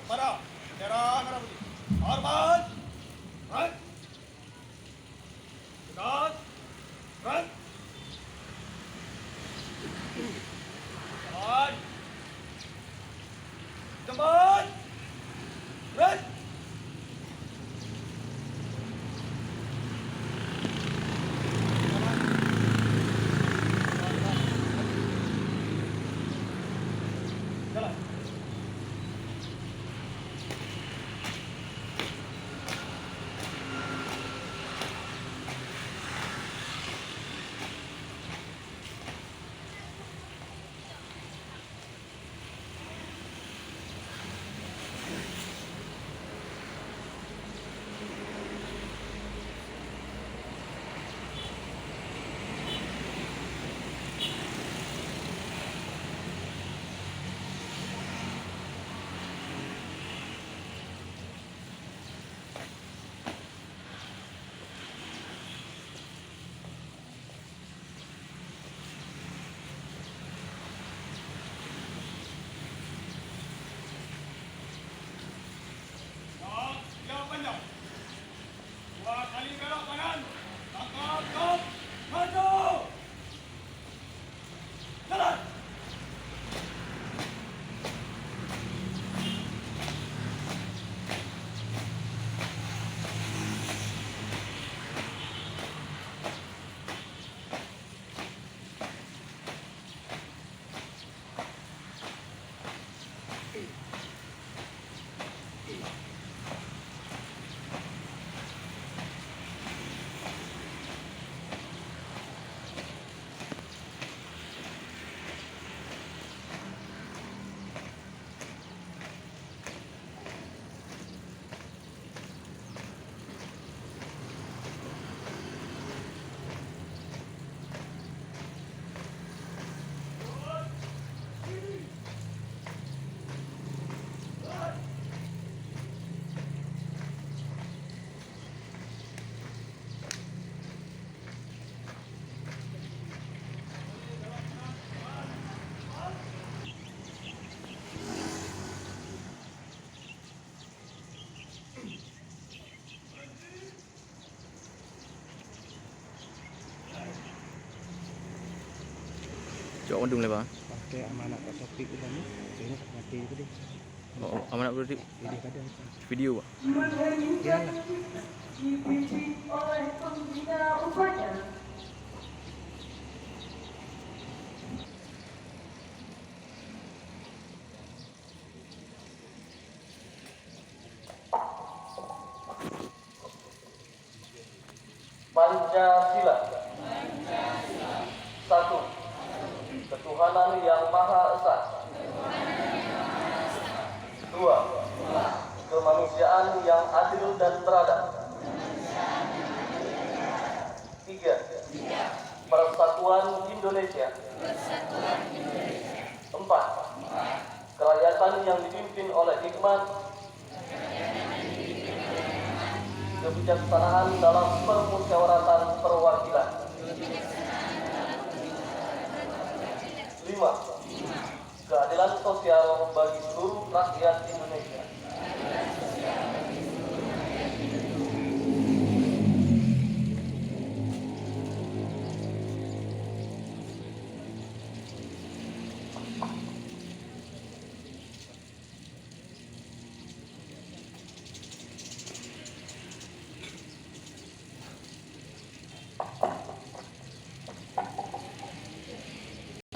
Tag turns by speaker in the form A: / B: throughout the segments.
A: kepada bendera merah putih. Hormat. Right. Dekat. Right. Jalan. Jembat. Right. Jalan. Yang panjang. 2 kali belok kanan. Tangkap, stop. Maju. Jalan.
B: Cok mendung le, Pak.
C: Pakai amanat Pak Sofiq itu nih. Ini mati itu deh.
B: Oh, amanat berarti
C: Ini kadang
B: video, Pak.
C: ya lah.
D: Dipimpin oleh pembina upacara.
E: Pancasila. Satu, ketuhanan yang Maha Esa. Dua, kemanusiaan yang adil dan beradab. Tiga, persatuan Indonesia. Empat, kerakyatan yang dipimpin oleh hikmat, kebijaksanaan dalam permusyawaratan perwakilan. 5. Keadilan sosial bagi seluruh rakyat Indonesia.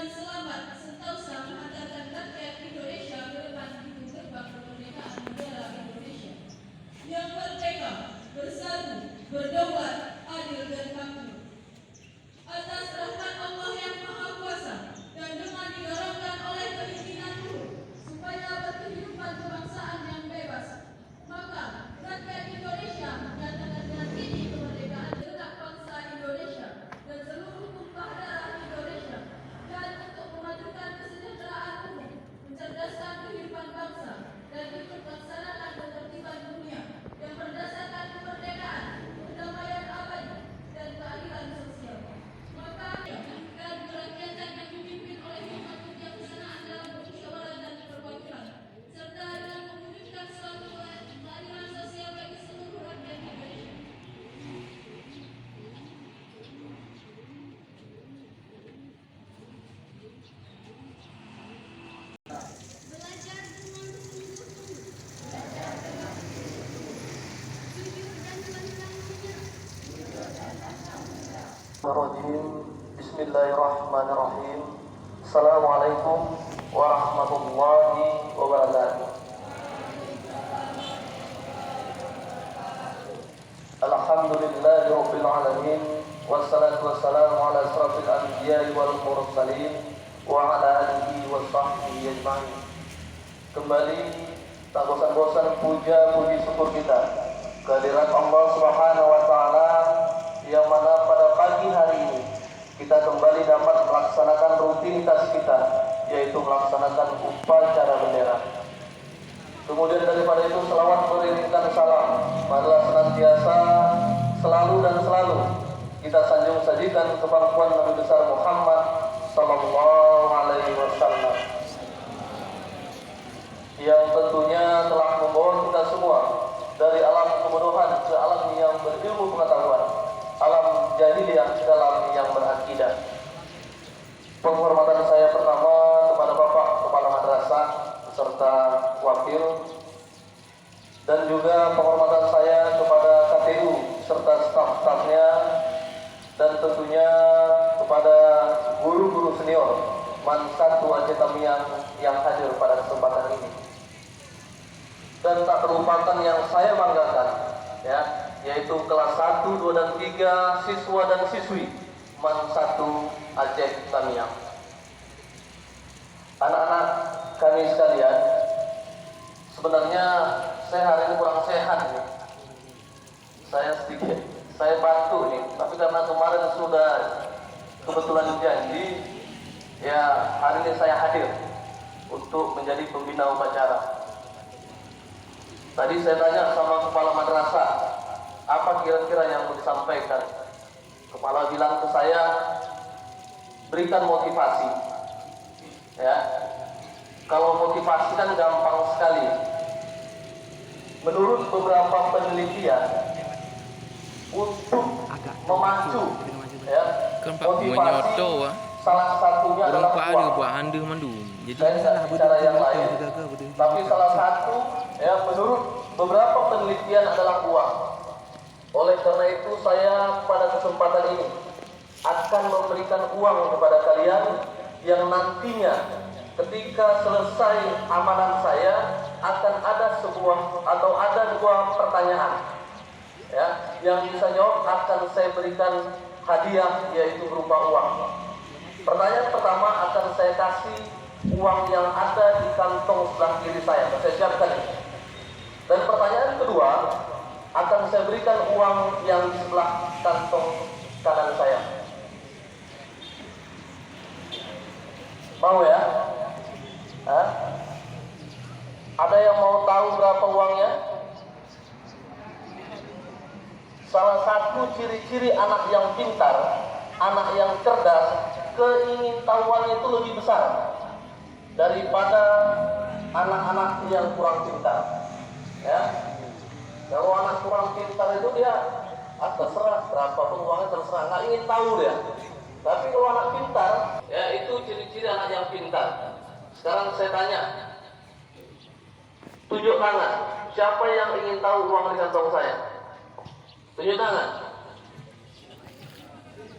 F: Selamat Sentosa menghantarkan rakyat Indonesia ke depan pintu gerbang kemerdekaan.
E: Minasyaitonirrajim. Bismillahirrahmanirrahim. Assalamualaikum warahmatullahi wabarakatuh. Alhamdulillahirabbil alamin. Wassalatu wassalamu ala asrofil anbiya'i wal mursalin wa ala alihi wa sahbihi ajma'in. Kembali tak bosan-bosan puja puji syukur kita kehadirat Allah Subhanahu wa taala yang mana pada pagi hari ini kita kembali dapat melaksanakan rutinitas kita, yaitu melaksanakan upacara bendera. Kemudian daripada itu selawat beriringkan salam marilah senantiasa selalu dan selalu kita sanjung sajikan kebangkuan Nabi besar Muhammad sallallahu alaihi wasallam yang tentunya telah membawa kita semua dari alam kebodohan ke alam yang berilmu pengetahuan, alam jahiliyah ke alam yang berakidah. Penghormatan saya pertama kepada Bapak Kepala Madrasah beserta wakil, dan juga penghormatan saya kepada KTU serta staf-stafnya, dan tentunya kepada guru-guru senior Man 1 Aceh Tamiang yang hadir pada kesempatan ini. Dan tak terlupakan yang saya banggakan, ya, yaitu kelas 1, 2, dan 3 siswa dan siswi Man 1 Aceh Tamiang. Anak-anak kami sekalian, sebenarnya saya hari ini kurang sehat nih. Saya batuk nih, tapi karena kemarin sudah kebetulan janji, ya hari ini saya hadir untuk menjadi pembina upacara. Tadi saya tanya sama kepala madrasah, apa kira-kira yang mau disampaikan? Kepala bilang ke saya, berikan motivasi. Ya, kalau motivasi kan gampang sekali. Menurut beberapa penelitian, untuk memacu, ya, motivasi salah satunya adalah uang. Saya tidak bicara yang lain, tapi salah satu, ya, menurut beberapa penelitian adalah uang. Oleh karena itu saya pada kesempatan ini akan memberikan uang kepada kalian yang nantinya ketika selesai amalan saya akan ada sebuah atau ada dua pertanyaan, ya, yang bisa jawab akan saya berikan hadiah, yaitu berupa uang. Pertanyaan pertama akan saya kasih uang yang ada di kantong sebelah kiri saya siapkan. Dan pertanyaan kedua akan saya berikan uang yang di sebelah kantong kanan saya. Mau ya? Hah? Ada yang mau tahu berapa uangnya? Salah satu ciri-ciri anak yang pintar, anak yang cerdas, keingintahuannya itu lebih besar daripada anak-anak yang kurang pintar. Ya, kalau anak kurang pintar itu dia terserah berapapun uangnya, terserah, nggak ingin tahu dia. Tapi kalau anak pintar, ya itu ciri-ciri anak yang pintar. Sekarang saya tanya, tunjuk tangan, siapa yang ingin tahu uang di kantong saya? Tunjuk tangan.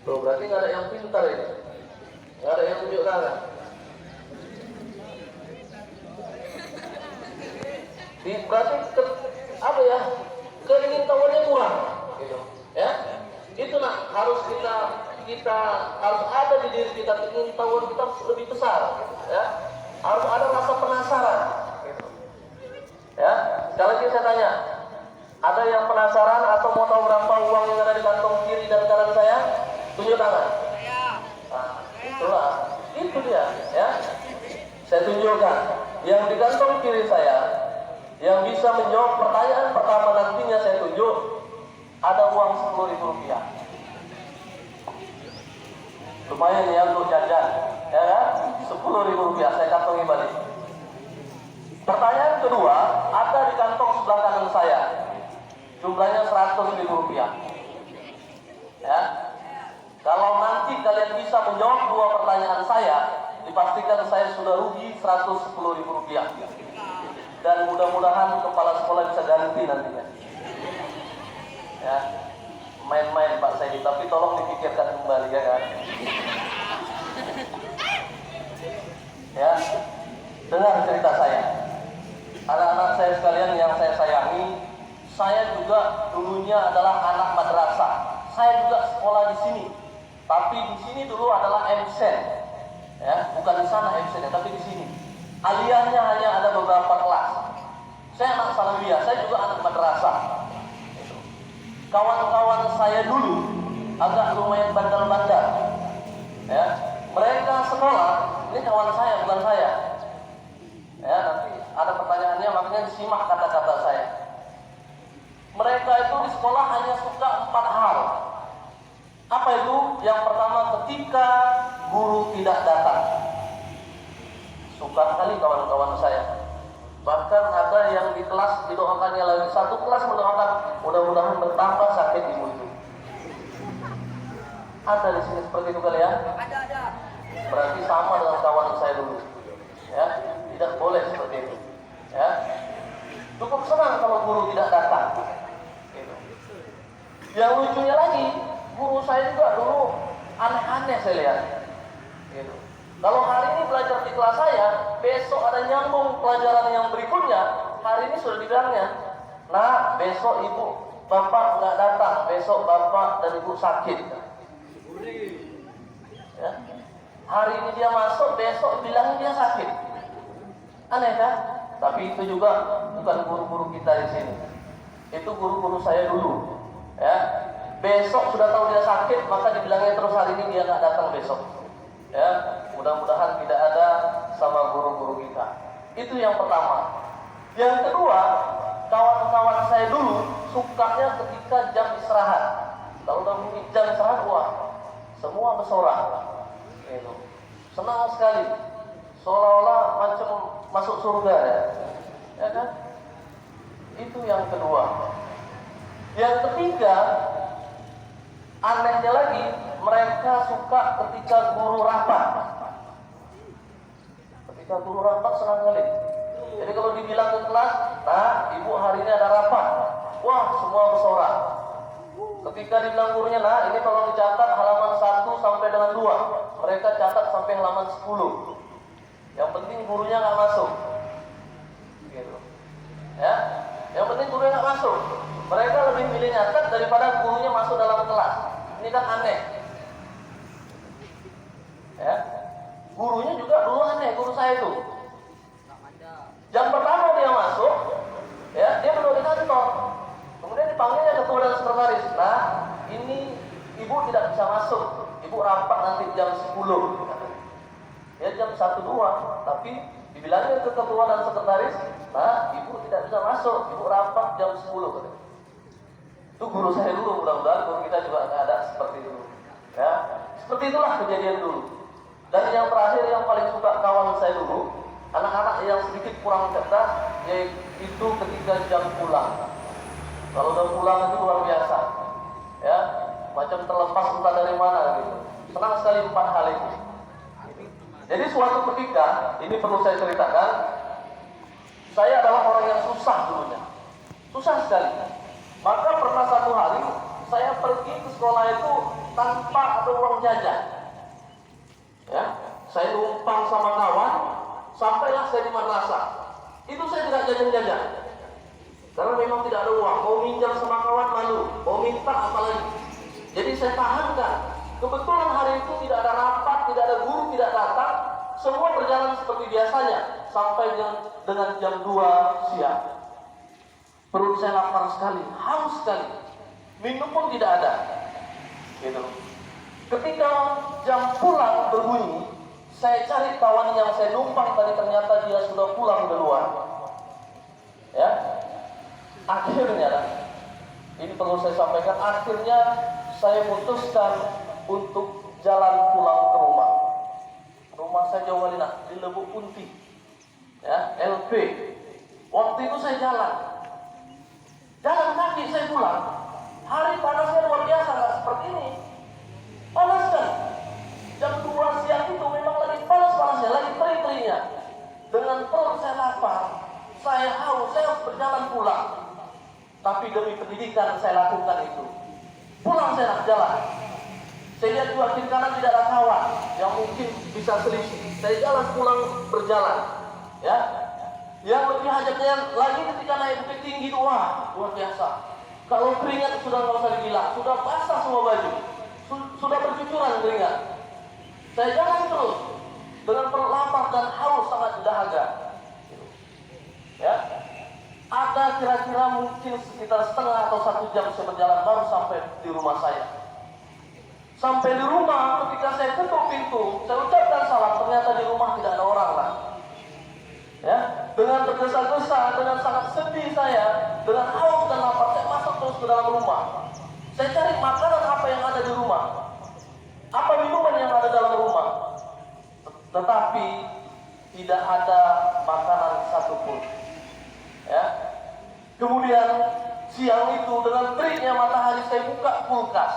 E: Tuh, berarti nggak ada yang pintar ini. Nggak ada yang tunjuk tangan. Berarti apa ya? Keingintahuannya kurang, gitu. Ya, itu nak harus kita harus ada di diri kita, keingintahuan kita lebih besar, ya. Harus ada rasa penasaran, gitu. Ya, sekali lagi saya tanya, ada yang penasaran atau mau tahu berapa uang yang ada di kantong kiri dan kanan saya? Tunjuk tangan. Nah, itulah, itu dia, ya. Saya tunjukkan yang di kantong kiri saya. Yang bisa menjawab pertanyaan pertama nantinya saya tunjuk, ada uang Rp10.000. Lumayan ya untuk jajan, ya kan? Rp10.000 saya kantongi balik. Pertanyaan kedua ada di kantong sebelah kanan saya, jumlahnya Rp100.000. Ya, kalau nanti kalian bisa menjawab dua pertanyaan saya, dipastikan saya sudah rugi Rp110.000. Dan mudah-mudahan kepala sekolah bisa ganti nantinya. Ya, main-main Pak Saidi, tapi tolong dipikirkan kembali ya kan. Ya, dengar cerita saya. Anak-anak saya sekalian yang saya sayangi, saya juga dulunya adalah anak madrasah. Saya juga sekolah di sini. Tapi di sini dulu adalah MSen. Ya, bukan di sana MSen, tapi di sini. Aliyahnya hanya ada beberapa kelas. Saya anak salawiyah, saya juga anak madrasah. Kawan-kawan saya dulu agak lumayan bandel-bandel. Ya, mereka sekolah, ini kawan saya bukan saya. Ya, nanti ada pertanyaannya, makanya disimak kata-kata saya. Mereka itu di sekolah hanya suka 4 hal. Apa itu? Yang pertama, ketika guru tidak datang. Suka sekali kawan-kawan saya. Bahkan ada yang di kelas didoakannya lagi, satu kelas mendoakan mudah-mudahan bertambah sakit ibu itu. Ada di sini seperti itu kali ya? Ada. Berarti sama dengan kawan saya dulu. Ya, tidak boleh seperti itu. Ya, cukup senang kalau guru tidak datang. Gitu. Yang lucunya lagi, guru saya juga dulu aneh-aneh saya lihat. Gitu. Kalau hari ini belajar di kelas saya, besok ada nyambung pelajaran yang berikutnya, hari ini sudah dibilangnya, nah besok ibu, bapak nggak datang, besok bapak dan ibu sakit. Ya. Hari ini dia masuk, besok bilang dia sakit. Aneh kan? Tapi itu juga bukan guru-guru kita di sini. Itu guru-guru saya dulu. Ya. Besok sudah tahu dia sakit, maka dibilangnya terus hari ini dia nggak datang besok. Ya, mudah-mudahan tidak ada sama guru-guru kita. Itu yang pertama. Yang kedua, kawan-kawan saya dulu sukanya ketika jam istirahat. Kalau udah bunyi jam istirahat, wah, semua bersorak. Gitu. Senang sekali. Seolah-olah macam masuk surga ya. Ya kan? Itu yang kedua. Yang ketiga, anehnya lagi, mereka suka ketika guru rapat. Ketika guru rapat senang kali. Jadi kalau dibilang ke kelas, nah ibu hari ini ada rapat, wah semua bersorak. Ketika dibilang gurunya, nah ini tolong dicatat halaman 1 sampai dengan 2. Mereka catat sampai halaman 10. Yang penting gurunya nggak masuk. Gitu. Ya, yang penting gurunya nggak masuk. Mereka lebih milih nyatat daripada gurunya masuk dalam kelas. Ini kan aneh. Ya, gurunya juga dulu aneh, guru saya itu. Jam pertama dia masuk, ya dia duduk di kantor. Kemudian dipanggilnya ketua dan sekretaris. Nah, ini ibu tidak bisa masuk. Ibu rapat nanti jam 10. Ya jam 1-2, tapi dibilangnya ke ketua dan sekretaris, nah ibu tidak bisa masuk. Ibu rapat jam 10. Itu guru saya dulu, mudah-mudahan guru kita juga nggak ada seperti itu. Ya, seperti itulah kejadian dulu. Dan yang terakhir yang paling suka kawan saya dulu, anak-anak yang sedikit kurang cerdas, yaitu ketika jam pulang. Kalau udah pulang itu luar biasa, ya, macam terlepas entah dari mana gitu. Senang sekali 4 hal itu. Jadi suatu ketika, ini perlu saya ceritakan, saya adalah orang yang susah dulunya, susah sekali. Maka pernah satu hari saya pergi ke sekolah itu tanpa ada uang jajan. Ya, saya numpang sama kawan, sampailah saya di madrasah. Itu saya tidak jajan-jajan, karena memang tidak ada uang. Mau minjam sama kawan malu, mau minta apalagi. Jadi saya tahankan. Kebetulan hari itu tidak ada rapat, tidak ada guru, tidak datang. Semua berjalan seperti biasanya sampai dengan jam 2 siang. Perut saya lapar sekali, haus sekali. Minum pun tidak ada. Gitu. Ketika jam pulang berbunyi, saya cari kawan yang saya numpang tadi, ternyata dia sudah pulang duluan. Ya, akhirnya, ini perlu saya sampaikan, akhirnya saya putuskan untuk jalan pulang ke rumah. Rumah saya jauh kali nak, di Lebuk Unti, ya, LP. Waktu itu saya jalan kaki saya pulang. Hari panasnya luar biasa, nggak seperti ini. Panas kan? Jam 2 siang itu memang lagi panas-panasnya, lagi terik-teriknya. Dengan perut saya lapar, saya haus, saya harus berjalan pulang. Tapi demi pendidikan saya lakukan itu. Pulang saya nak jalan. Saya lihat dua kiri kanan tidak ada kawan yang mungkin bisa selisih. Saya jalan pulang berjalan. Ya, yang lebih hajatnya lagi ketika naik bukit tinggi itu, wah luar biasa. Kalau keringat sudah nggak usah dibilang, sudah basah semua baju, sudah bercucuran keringat. Saya jalan terus dengan perut lapar dan haus sangat dahaga. Ya, ada kira-kira mungkin sekitar setengah atau 1 jam saya berjalan baru sampai di rumah saya. Sampai di rumah, ketika saya ketuk pintu, saya ucapkan salam, ternyata di rumah tidak ada orang lah. Ya, dengan tergesa-gesa, dengan sangat sedih saya, dengan haus dan lapar, saya masuk terus ke dalam rumah. Saya cari makanan apa yang ada di rumah, apa minuman yang ada dalam rumah. Tetapi tidak ada makanan satupun. Ya. Kemudian siang itu dengan teriknya matahari saya buka kulkas.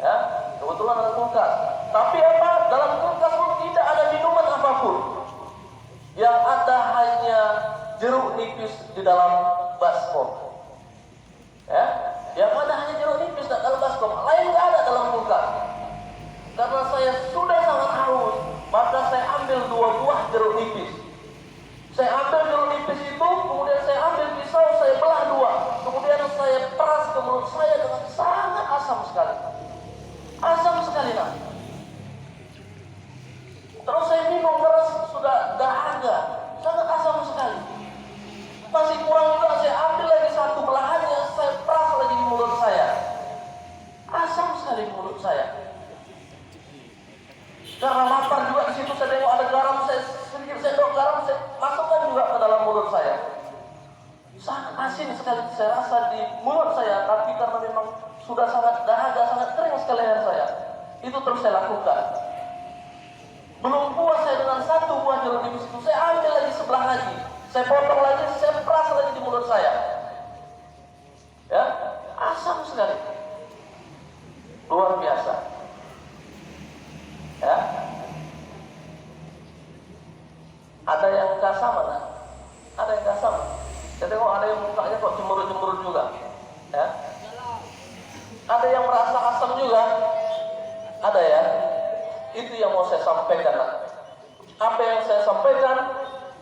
E: Ya, kebetulan ada kulkas. Tapi apa? Dalam kulkas pun tidak ada minuman apapun. Yang ada hanya jeruk nipis di dalam baskom. Ya, yang ada hanya jeruk nipis di dalam baskom. Lain tidak ada dalam kulkas. Karena saya sudah sangat haus, maka saya ambil 2 buah jeruk nipis. Saya ambil jeruk nipis itu, kemudian saya ambil pisau, saya belah 2. Kemudian saya peras ke mulut saya dengan sangat asam sekali. Asam sekali nak. Terus saya minum terus sudah dahaga, sangat asam sekali. Masih kurang juga saya ambil lagi 1 belahannya, saya peras lagi di mulut saya. Asam sekali di mulut saya. Karena lapar juga di situ, saya tengok ada garam, saya sedikit sendok garam, saya masukkan juga ke dalam mulut saya. Sangat asin sekali saya rasa di mulut saya, tapi karena memang sudah sangat dahaga, sangat kering sekali leher saya. Itu terus saya lakukan. Belum puas saya dengan 1 buah jeruk nipis itu, saya ambil lagi sebelah lagi, saya potong lagi, saya peras lagi di mulut saya. Ya, asam sekali, luar biasa. Ya, ada yang gak sama kan? Ada yang gak sama. Saya tengok ada yang mukanya kok cemberut-cemberut juga. Ya, ada yang merasa asam juga. Ada ya. Itu yang mau saya sampaikan. Apa yang saya sampaikan,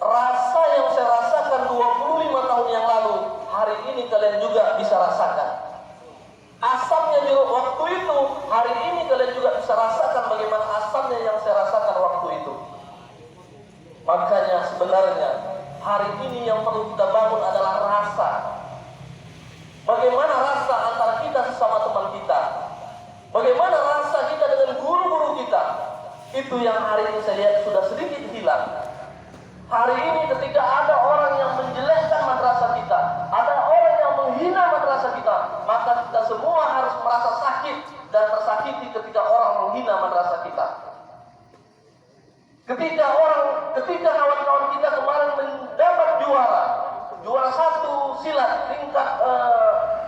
E: rasa yang saya rasakan 25 tahun yang lalu, hari ini kalian juga bisa rasakan. Asamnya di waktu itu, hari ini kalian juga bisa rasakan bagaimana asamnya yang saya rasakan waktu itu. Makanya sebenarnya hari ini yang perlu kita bangun adalah rasa. Bagaimana rasa antara kita sesama teman kita? Bagaimana rasa kita dengan guru-guru kita? Itu yang hari ini saya lihat sudah sedikit hilang. Hari ini ketika ada orang yang menjelekkan madrasah kita, ada orang yang menghina madrasah kita, maka kita semua harus merasa sakit dan tersakiti ketika orang menghina madrasah kita. Ketika kawan-kawan kita kemarin mendapat juara 1 silat tingkat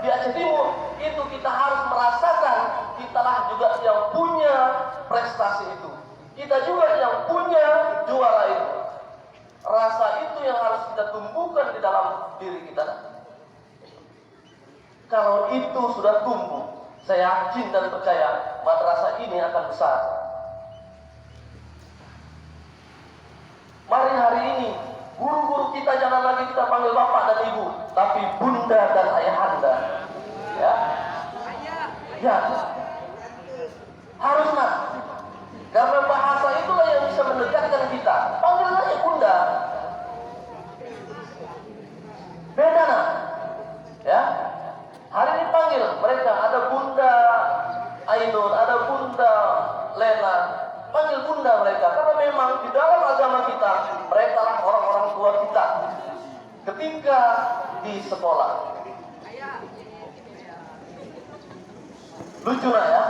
E: di Aceh Timur, itu kita harus merasakan kitalah juga yang punya prestasi itu. Kita juga yang punya juara itu. Rasa itu yang harus kita tumbuhkan di dalam diri kita. Kalau itu sudah tumbuh, saya yakin dan percaya madrasah ini akan besar. Mari hari ini guru-guru kita jangan lagi kita panggil bapak dan ibu, tapi bunda dan ayahanda. Ya, ya, harus nak. Karena bahasa itulah yang bisa mendekatkan kita. Panggil aja bunda. Beda nak. Ya. Hari ini panggil mereka, ada bunda Ainun, ada bunda Lena. Panggil bunda mereka. Karena memang di dalam agama kita, mereka lah orang-orang tua kita. Ketika di sekolah. Lucu nak ya.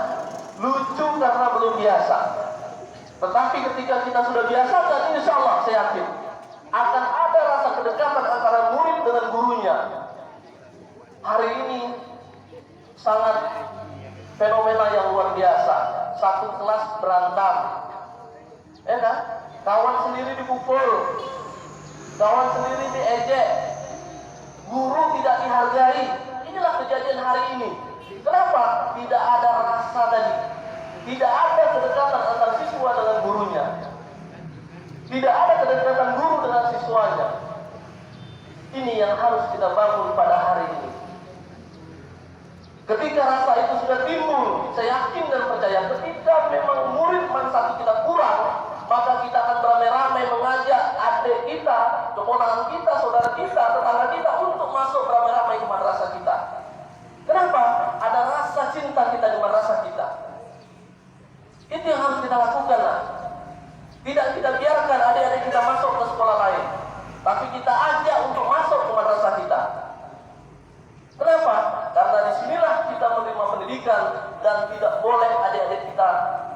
E: Lucu karena belum biasa. Tetapi ketika kita sudah biasakan, insya Allah saya yakin akan ada rasa kedekatan antara murid dengan gurunya. Hari ini sangat fenomena yang luar biasa. Satu kelas berantem, ya kan? Kawan sendiri dipukul, kawan sendiri diejek, guru tidak dihargai. Inilah kejadian hari ini. Kenapa? Tidak ada rasa tadi. Tidak ada kedekatan antara siswa dengan gurunya. Tidak ada kedekatan guru dengan siswanya. Ini yang harus kita bangun pada hari ini. Ketika rasa itu sudah timbul, saya yakin dan percaya ketika memang murid man 1 kita kurang, maka kita akan beramai-ramai mengajak adik kita, keponakan kita, saudara kita, tetangga kita untuk masuk beramai-ramai ke madrasah kita. Kenapa? Ada rasa cinta kita di madrasah kita. Itu yang harus kita lakukan lah. Tidak kita biarkan adik-adik kita masuk ke sekolah lain, tapi kita ajak untuk masuk ke madrasah kita. Kenapa? Karena disinilah kita menerima pendidikan dan tidak boleh adik-adik kita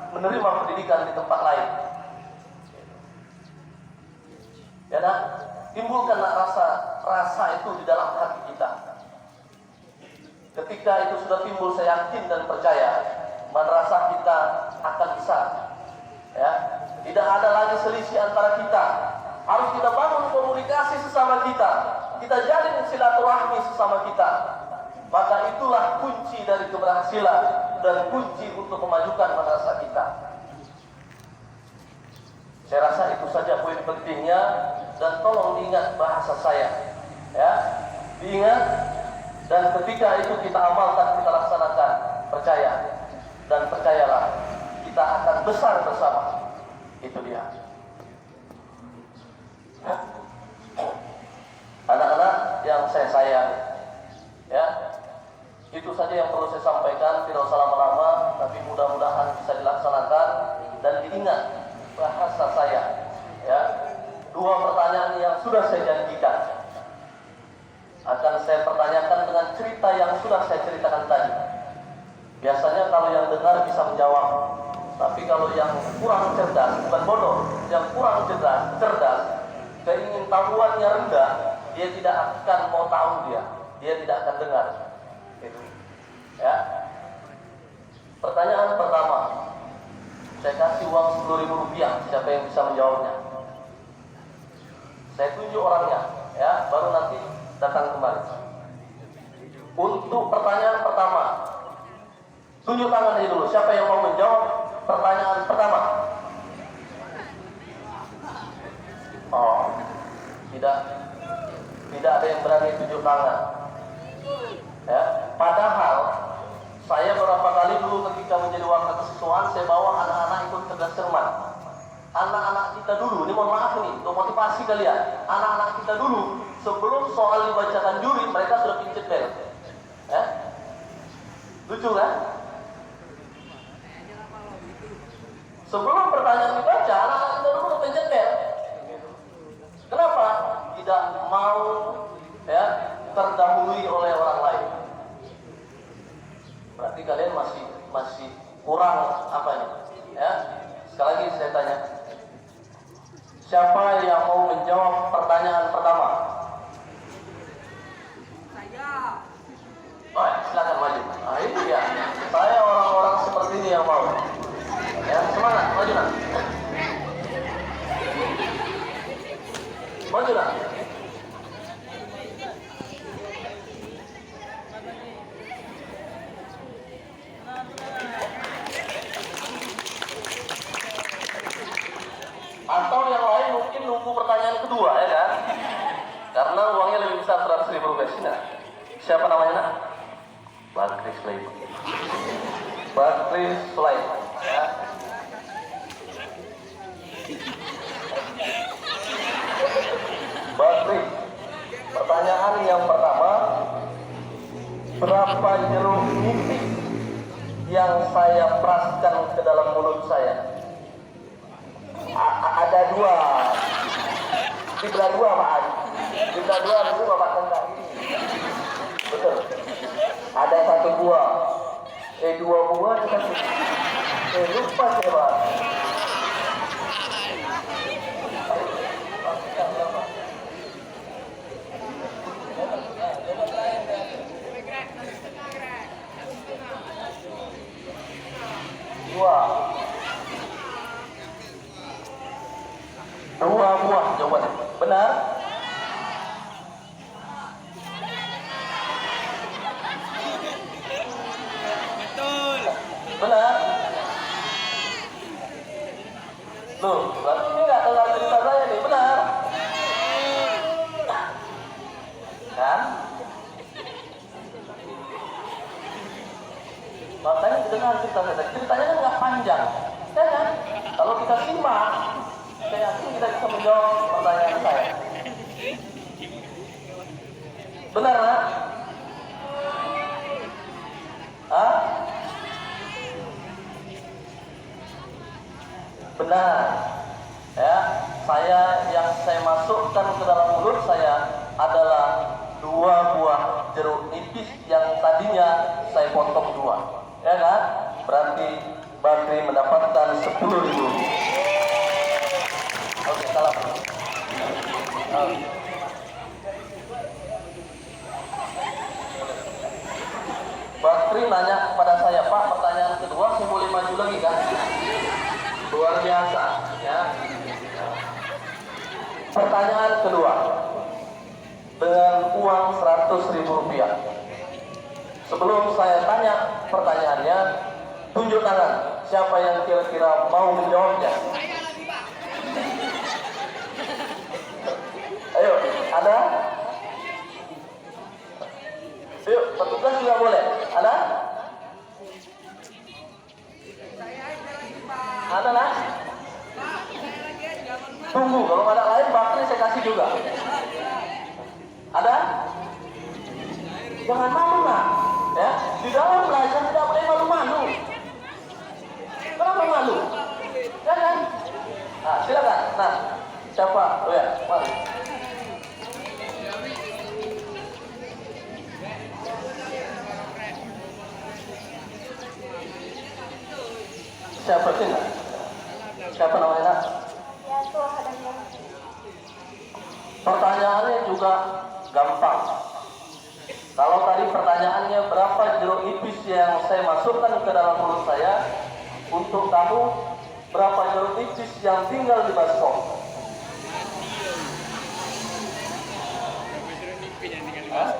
E: menerima pendidikan di tempat lain. Ya nah, timbulkanlah rasa itu di dalam hati kita. Ketika itu sudah timbul, saya yakin dan percaya madrasah kita akan besar. Ya, tidak ada lagi selisih antara kita. Harus kita bangun komunikasi sesama kita. Kita jalin silaturahmi sesama kita. Maka itulah kunci dari keberhasilan dan kunci untuk memajukan madrasah kita. Saya rasa itu saja poin pentingnya, dan tolong diingat bahasa saya. Ya, diingat, dan ketika itu kita amalkan, kita laksanakan, percaya dan percayalah kita akan besar bersama. Itu dia. Anak-anak yang saya sayang, ya, itu saja yang perlu saya sampaikan. Tidak usah lama-lama, tapi mudah-mudahan bisa dilaksanakan dan diingat bahasa saya. Ya, 2 pertanyaan yang sudah saya janjikan akan saya pertanyakan dengan cerita yang sudah saya ceritakan tadi. Biasanya kalau yang dengar bisa menjawab, tapi kalau yang kurang cerdas, bukan bodoh, yang kurang cerdas, keingintahuannya rendah, dia tidak akan mau tahu, dia tidak akan dengar. Gitu. Ya. Pertanyaan pertama, saya kasih uang 10.000 rupiah, siapa yang bisa menjawabnya? Saya tunjuk orangnya, ya, baru nanti datang kembali. Untuk pertanyaan pertama, tunjuk tangan aja dulu. Siapa yang mau menjawab pertanyaan pertama? Oh, tidak ada yang berani tunjuk tangan. Ya, padahal saya beberapa kali dulu ketika menjadi wakil kesiswaan, saya bawa anak-anak ikut cerdas cermat. Anak-anak kita dulu, ini mohon maaf nih, untuk motivasi kalian. Anak-anak kita dulu, sebelum soal dibacakan juri, mereka sudah pincet bel. Ya? Lucu kan? Sebelum pertanyaan dibaca, anak-anak kita dulu udah pincet bel. Kenapa? Tidak mau, ya, terdahului oleh orang lain. Berarti kalian masih kurang apa ini? Ya? Sekali lagi saya tanya, siapa yang mau menjawab pertanyaan pertama? Saya. Oh, silakan maju. Nah, itu ya. Saya orang-orang seperti ini yang mau. Ya, semangat, maju nak. Maju nak. Atau yang lain mungkin nunggu pertanyaan kedua, ya kan? Karena uangnya lebih besar 100.000 rupiah. Nah, siapa namanya nak? Bakri Sulaiman. Bakri Sulaiman. Ya. Bakri, pertanyaan yang pertama, berapa jeruk nipis yang saya peraskan ke dalam mulut saya? Ada 2. Dibela 2 Pak Adi. Dibela 2 itu Bapak tentang ini. Betul. Ada 1 buah. 2 buah dikasih. Lupa saya Pak. Dua buah jawabannya. Benar? kan? Makanya dengar cerita saya. Ceritanya kan nggak panjang, ya kan? Kalau kita simak, saya yakin kita bisa menjawab pertanyaan saya. Benar, nak? Hah? Benar. Ya, yang saya masukkan ke dalam mulut saya adalah 2 buah jeruk nipis yang tadinya saya potong 2. Ya kan? Berarti Bakri mendapatkan 10.000. Oke, salam. Bakri nanya kepada saya, Pak, pertanyaan kedua saya boleh maju lagi kan? Luar biasa, ya. Pertanyaan kedua, dengan uang 100.000 rupiah. Sebelum saya tanya pertanyaannya, tunjuk tangan. Siapa yang kira-kira mau menjawabnya? Ayo, ada? Ayo, petugas juga boleh. Ada? Ada lah. Tunggu, kalau ada lain Bakri saya kasih juga. Ada? Jangan malu nak. Ya, di dalam belajar tidak boleh malu-malu. Kenapa malu? Ya kan? Nah, silakan. Nah, siapa? Oh ya, mari. Siapa sih nak? Siapa namanya nak?
D: Ya, tuh ada yang
E: Pertanyaannya juga gampang. Kalau tadi pertanyaannya berapa jeruk nipis yang saya masukkan ke dalam mulut saya, untuk kamu berapa jeruk nipis yang tinggal di baskom? Hah?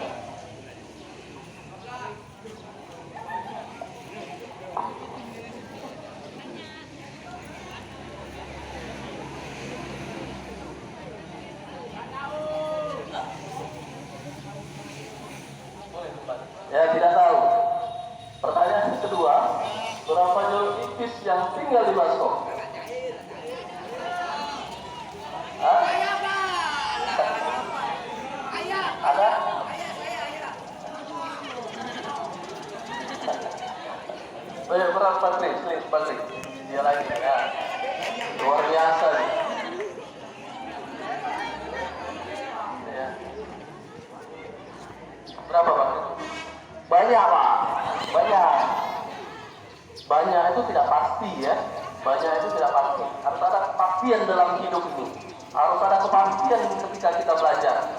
E: Ya, tidak tahu. Pertanyaan kedua, berapa jeruk nipis yang tinggal di baskom? Hah? Ada? Oh ya, berapa Patri? Patri. Dia lagi ya. Luar biasa nih. Ya. Berapa Patri? Banyak Pak, banyak itu tidak pasti ya, banyak itu tidak pasti. Harus ada kepastian dalam hidup ini, harus ada kepastian ketika kita belajar.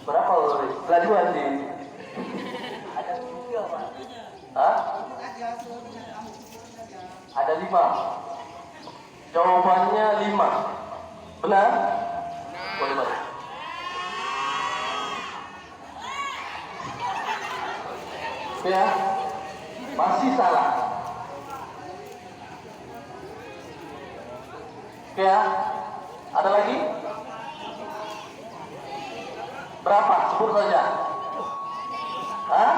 E: Berapa Loris? Pelajaran di ada 3 Pak. Hah? Ada 5. Jawabannya 5. Benar? Boleh balik. Ya, masih salah. Ya, ada lagi? Berapa? Sebut saja. Hah?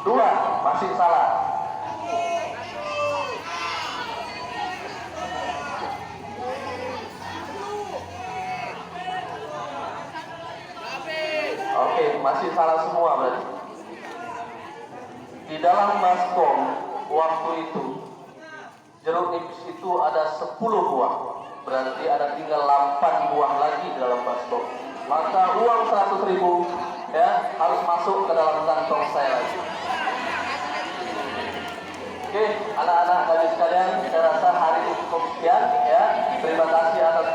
E: 2, masih salah. Oke, masih salah semua berarti. Di dalam baskom waktu itu jeruk nipis itu ada 10 buah, berarti ada tinggal 8 buah lagi di dalam baskom. Maka uang 100.000 ya harus masuk ke dalam kantong saya lagi. Oke, anak-anak kami sekalian, saya rasa hari ini cukup sekian ya. Terima kasih atas